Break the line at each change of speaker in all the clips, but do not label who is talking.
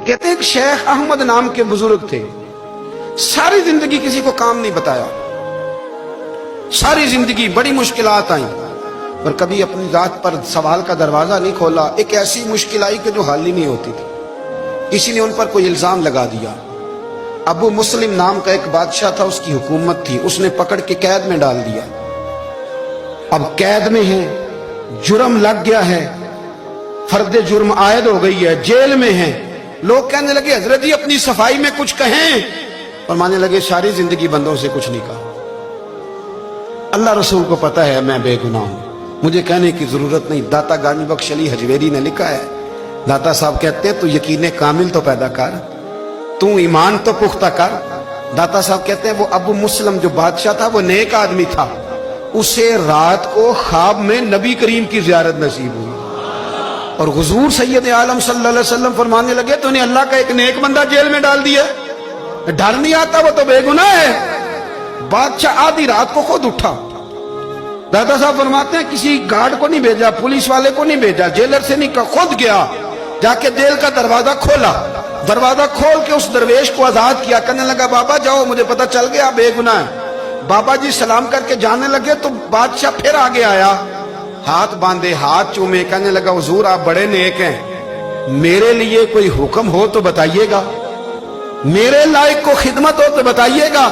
کہتے ہیں کہ شیخ احمد نام کے بزرگ تھے، ساری زندگی کسی کو کام نہیں بتایا، ساری زندگی بڑی مشکلات آئیں پر کبھی اپنی ذات پر سوال کا دروازہ نہیں کھولا۔ ایک ایسی مشکل آئی کہ جو حل ہی نہیں ہوتی تھی، کسی نے ان پر کوئی الزام لگا دیا۔ ابو مسلم نام کا ایک بادشاہ تھا، اس کی حکومت تھی، اس نے پکڑ کے قید میں ڈال دیا۔ اب قید میں ہے، جرم لگ گیا ہے، فرد جرم عائد ہو گئی ہے، جیل میں ہے۔ لوگ کہنے لگے حضرت جی اپنی صفائی میں کچھ کہیں، فرمانے لگے ساری زندگی بندوں سے کچھ نہیں کہا، اللہ رسول کو پتا ہے میں بے گناہ ہوں، مجھے کہنے کی ضرورت نہیں۔ داتا گانی بخش علی حجویری نے لکھا ہے، داتا صاحب کہتے ہیں تو یقین کامل تو پیدا کر، تو ایمان تو پختہ کر۔ داتا صاحب کہتے ہیں وہ ابو مسلم جو بادشاہ تھا وہ نیک آدمی تھا، اسے رات کو خواب میں نبی کریم کی زیارت نصیب ہوئی، اور حضور سید عالم صلی اللہ علیہ وسلم فرمانے لگے تو نے اللہ کا ایک نیک بندہ جیل میں ڈال دیا، ڈر نہیں آتا، وہ تو بے گناہ ہے۔ بادشاہ آدھی رات کو خود اٹھا، دادا صاحب فرماتے ہیں کسی گارڈ کو نہیں بھیجا، پولیس والے کو نہیں بھیجا، جیلر سے نہیں کہا، خود گیا، جا کے جیل کا دروازہ کھولا، دروازہ کھول کے اس درویش کو آزاد کیا، کہنے لگا بابا جاؤ، مجھے پتا چل گیا آپ بے گناہ ہیں۔ بابا جی سلام کر کے جانے لگے تو بادشاہ پھر آگے آیا، ہاتھ باندھے، ہاتھ چومے، کہنے لگا حضور آپ بڑے نیک ہیں، میرے لیے کوئی حکم ہو تو بتائیے گا، میرے لائق کو خدمت ہو تو بتائیے گا۔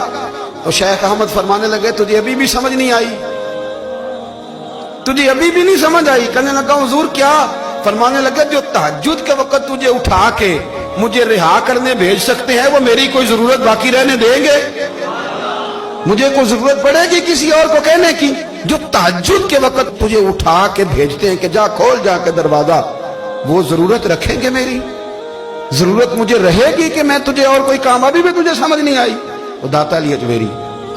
تو شیخ احمد فرمانے لگے تجھے ابھی بھی سمجھ نہیں آئی، تجھے ابھی بھی نہیں سمجھ آئی؟ کہنے لگا حضور کیا؟ فرمانے لگے جو تہجد کے وقت تجھے اٹھا کے مجھے رہا کرنے بھیج سکتے ہیں وہ میری کوئی ضرورت باقی رہنے دیں گے؟ مجھے کوئی ضرورت پڑے گی کسی اور کو کہنے کی؟ جو تہجد کے وقت تجھے اٹھا کے بھیجتے ہیں کہ جا کھول جا کے دروازہ، وہ ضرورت رکھیں گے میری؟ ضرورت مجھے رہے گی کہ میں تجھے اور کوئی کام؟ ابھی بھی تجھے سمجھ نہیں آئی؟ وہ داتا علی حجویری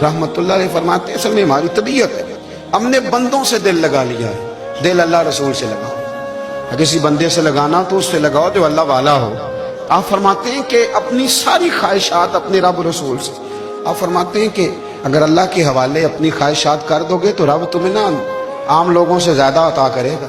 رحمت اللہ علیہ فرماتے ہیں اصل میں ہماری طبیعت ہے، ہم نے بندوں سے دل لگا لیا ہے، دل اللہ رسول سے لگاؤ، کسی بندے سے لگانا تو اس سے لگاؤ جو اللہ والا ہو۔ آپ فرماتے ہیں کہ اپنی ساری خواہشات اپنے رب رسول سے، آپ فرماتے ہیں کہ اگر اللہ کے حوالے اپنی خواہشات کر دو گے تو رب تمہیں نہ عام لوگوں سے زیادہ عطا کرے گا۔